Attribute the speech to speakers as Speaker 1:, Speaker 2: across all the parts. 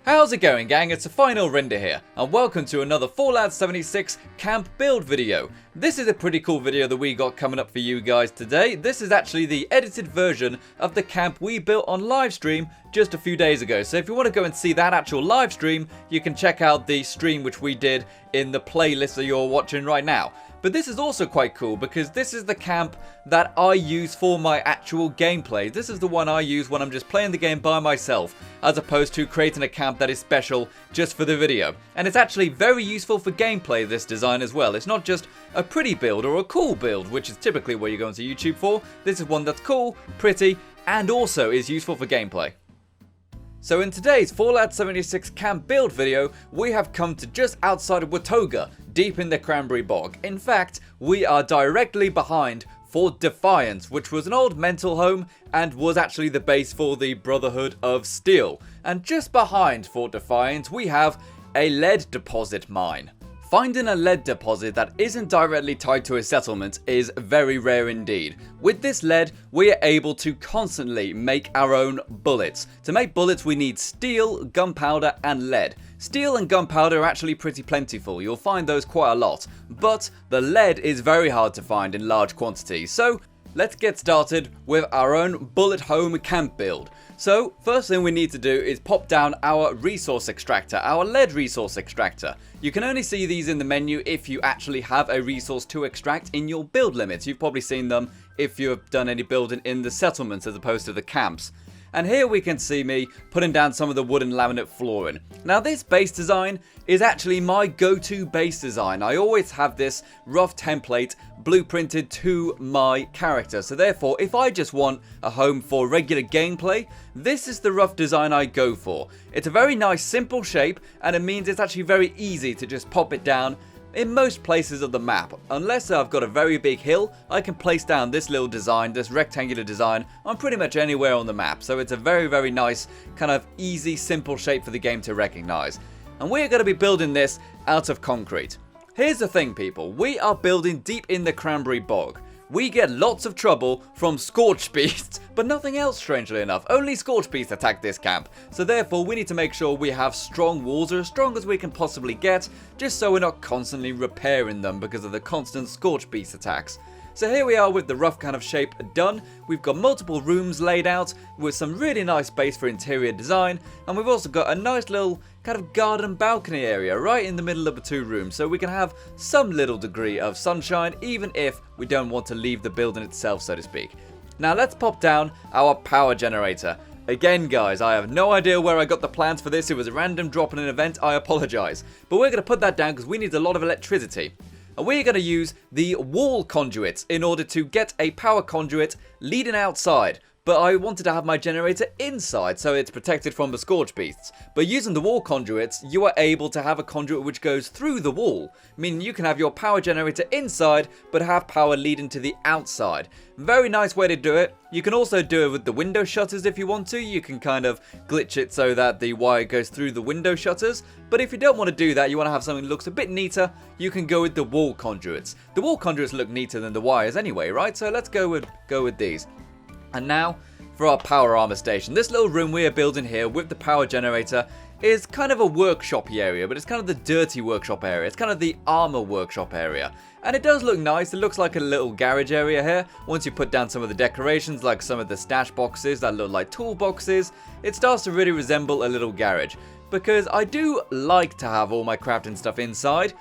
Speaker 1: How's it going, gang? It's the final render here, and welcome to another Fallout 76 camp build video. This is a pretty cool video that we got coming up for you guys today. This is actually the edited version of the camp we built on livestream just a few days ago. So if you want to go and see that actual live stream, you can check out the stream which we did in the playlist that you're watching right now. But this is also quite cool because this is the camp that I use for my actual gameplay. This is the one I use when I'm just playing the game by myself, as opposed to creating a camp that is special just for the video. And it's actually very useful for gameplay, this design as well. It's not just a pretty build or a cool build, which is typically what you're going to YouTube for. This is one that's cool, pretty, and also is useful for gameplay. So in today's Fallout 76 camp build video, we have come to just outside of Watoga, deep in the Cranberry Bog. In fact, we are directly behind Fort Defiance, which was an old mental home and was actually the base for the Brotherhood of Steel. And just behind Fort Defiance, we have a lead deposit mine. Finding a lead deposit that isn't directly tied to a settlement is very rare indeed. With this lead, we are able to constantly make our own bullets. To make bullets, we need steel, gunpowder, and lead. Steel and gunpowder are actually pretty plentiful, you'll find those quite a lot, but the lead is very hard to find in large quantities. So let's get started with our own bullet home camp build. So first thing we need to do is pop down our resource extractor, our lead resource extractor. You can only see these in the menu if you actually have a resource to extract in your build limits. You've probably seen them if you have done any building in the settlements as opposed to the camps. And here we can see me putting down some of the wooden laminate flooring. Now this base design is actually my go-to base design. I always have this rough template blueprinted to my character. So therefore, if I just want a home for regular gameplay, this is the rough design I go for. It's a very nice simple shape, and it means it's actually very easy to just pop it down in most places of the map. Unless I've got a very big hill, I can place down this little design, this rectangular design, on pretty much anywhere on the map. So it's a very nice, kind of easy, simple shape for the game to recognize. And we're going to be building this out of concrete. Here's the thing, people. We are building deep in the Cranberry Bog. We get lots of trouble from scorchbeasts, but nothing else, strangely enough. Only scorchbeasts attack this camp, so therefore we need to make sure we have strong walls, or as strong as we can possibly get, just so we're not constantly repairing them because of the constant scorchbeast attacks. So here we are with the rough kind of shape done. We've got multiple rooms laid out with some really nice space for interior design, and we've also got a nice little kind of garden balcony area right in the middle of the two rooms, so we can have some little degree of sunshine even if we don't want to leave the building itself, so to speak. Now let's pop down our power generator. Again guys, I have no idea where I got the plans for this. It was a random drop in an event, I apologize. But we're going to put that down because we need a lot of electricity. And we're going to use the wall conduits in order to get a power conduit leading outside. But I wanted to have my generator inside so it's protected from the scorchbeasts. But using the wall conduits, you are able to have a conduit which goes through the wall, meaning you can have your power generator inside but have power leading to the outside. Very nice way to do it. You can also do it with the window shutters if you want to. You can kind of glitch it so that the wire goes through the window shutters. But if you don't want to do that, you want to have something that looks a bit neater, you can go with the wall conduits. The wall conduits look neater than the wires anyway, right? So let's go with these. And now for our power armor station. This little room we are building here with the power generator is kind of a workshop-y area, but it's kind of the dirty workshop area. It's kind of the armor workshop area. And it does look nice. It looks like a little garage area here. Once you put down some of the decorations, like some of the stash boxes that look like toolboxes, it starts to really resemble a little garage. Because I do like to have all my crafting stuff inside,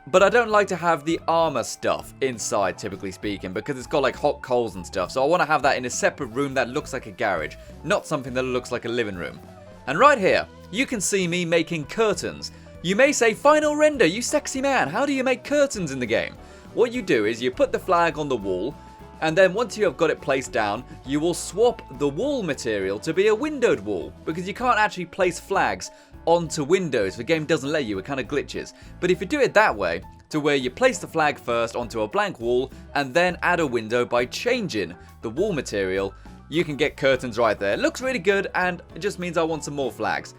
Speaker 1: but I don't like to have the armor stuff inside, typically speaking, because it's got like hot coals and stuff. So I want to have that in a separate room that looks like a garage, not something that looks like a living room. And right here, you can see me making curtains. You may say, final render, you sexy man, how do you make curtains in the game? What you do is you put the flag on the wall, and then once you have got it placed down, you will swap the wall material to be a windowed wall, because you can't actually place flags onto windows. The game doesn't let you, it kind of glitches. But if you do it that way, to where you place the flag first onto a blank wall and then add a window by changing the wall material, you can get curtains right there. It looks really good, and it just means I want some more flags.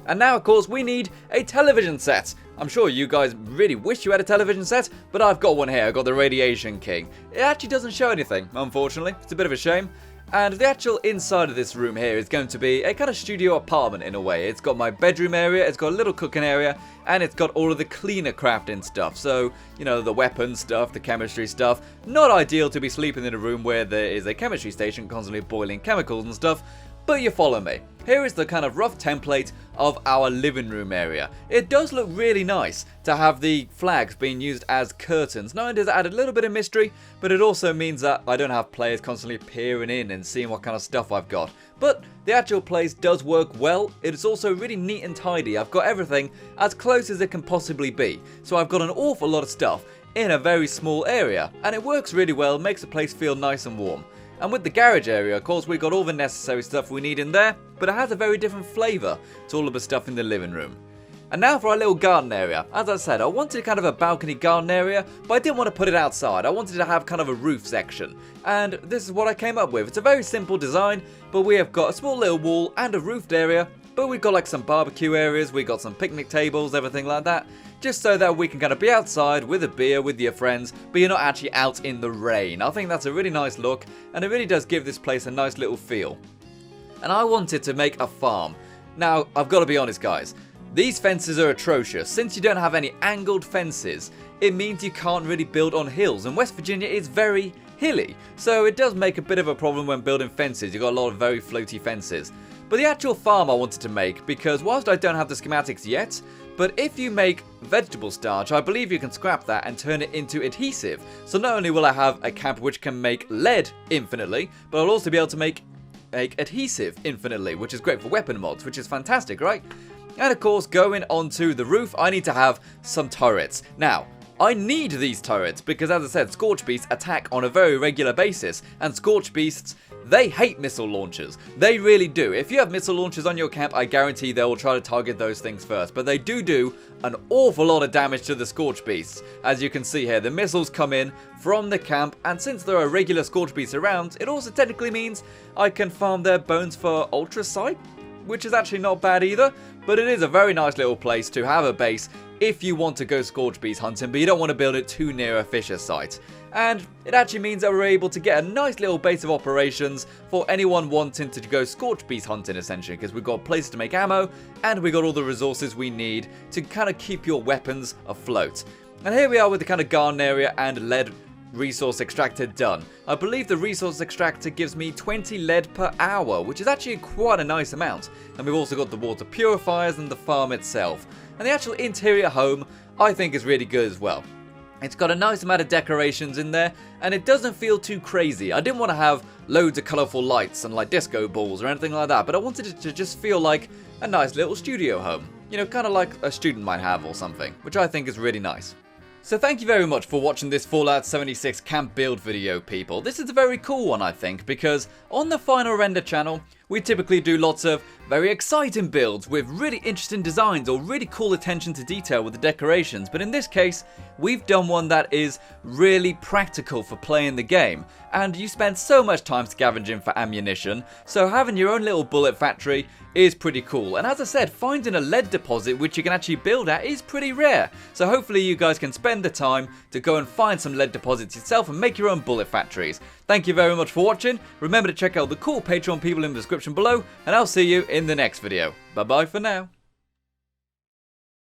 Speaker 1: And now, of course, we need a television set. I'm sure you guys really wish you had a television set, but I've got one here. I've got the Radiation King. It actually doesn't show anything, unfortunately. It's a bit of a shame. And the actual inside of this room here is going to be a kind of studio apartment in a way. It's got my bedroom area, it's got a little cooking area, and it's got all of the cleaner crafting stuff. So, you know, the weapon stuff, the chemistry stuff. Not ideal to be sleeping in a room where there is a chemistry station constantly boiling chemicals and stuff. But you follow me. Here is the kind of rough template of our living room area. It does look really nice to have the flags being used as curtains. Not only does it add a little bit of mystery, but it also means that I don't have players constantly peering in and seeing what kind of stuff I've got. But the actual place does work well. It is also really neat and tidy. I've got everything as close as it can possibly be. So I've got an awful lot of stuff in a very small area. And it works really well, makes the place feel nice and warm. And with the garage area, of course, we've got all the necessary stuff we need in there, but it has a very different flavour to all of the stuff in the living room. And now for our little garden area. As I said, I wanted kind of a balcony garden area, but I didn't want to put it outside. I wanted to have kind of a roof section. And this is what I came up with. It's a very simple design, but we have got a small little wall and a roofed area, but we've got like some barbecue areas, we've got some picnic tables, everything like that. Just so that we can kind of be outside with a beer with your friends, but you're not actually out in the rain. I think that's a really nice look, and it really does give this place a nice little feel. And I wanted to make a farm. Now, I've got to be honest, guys. These fences are atrocious. Since you don't have any angled fences, it means you can't really build on hills, and West Virginia is very hilly. So it does make a bit of a problem when building fences. You've got a lot of very floaty fences. But the actual farm I wanted to make, because whilst I don't have the schematics yet, but if you make vegetable starch, I believe you can scrap that and turn it into adhesive. So not only will I have a camp which can make lead infinitely, but I'll also be able to make adhesive infinitely, which is great for weapon mods, which is fantastic, right? And of course, going onto the roof, I need to have some turrets. Now, I need these turrets because, as I said, scorchbeasts attack on a very regular basis, and scorchbeasts, they hate missile launchers. They really do. If you have missile launchers on your camp, I guarantee they will try to target those things first. But they do an awful lot of damage to the scorchbeasts. As you can see here, the missiles come in from the camp, and since there are regular scorchbeasts around, it also technically means I can farm their bones for ultrasight, which is actually not bad either. But it is a very nice little place to have a base if you want to go scorchbeast hunting, but you don't want to build it too near a fisher site. And it actually means that we're able to get a nice little base of operations for anyone wanting to go scorchbeast hunting, essentially, because we've got places to make ammo, and we've got all the resources we need to kind of keep your weapons afloat. And here we are with the kind of garden area and lead resource extractor done. I believe the resource extractor gives me 20 lead per hour, which is actually quite a nice amount. And we've also got the water purifiers and the farm itself. And the actual interior home, I think, is really good as well. It's got a nice amount of decorations in there, and it doesn't feel too crazy. I didn't want to have loads of colourful lights and like disco balls or anything like that, but I wanted it to just feel like a nice little studio home. You know, kind of like a student might have or something, which I think is really nice. So thank you very much for watching this Fallout 76 camp build video, people. This is a very cool one, I think, because on the Final Render channel, we typically do lots of very exciting builds with really interesting designs or really cool attention to detail with the decorations. But in this case, we've done one that is really practical for playing the game. And you spend so much time scavenging for ammunition, so having your own little bullet factory is pretty cool. And as I said, finding a lead deposit which you can actually build at is pretty rare. So hopefully you guys can spend the time to go and find some lead deposits yourself and make your own bullet factories. Thank you very much for watching. Remember to check out the cool Patreon people in the description below, and I'll see you in the next video. Bye bye for now.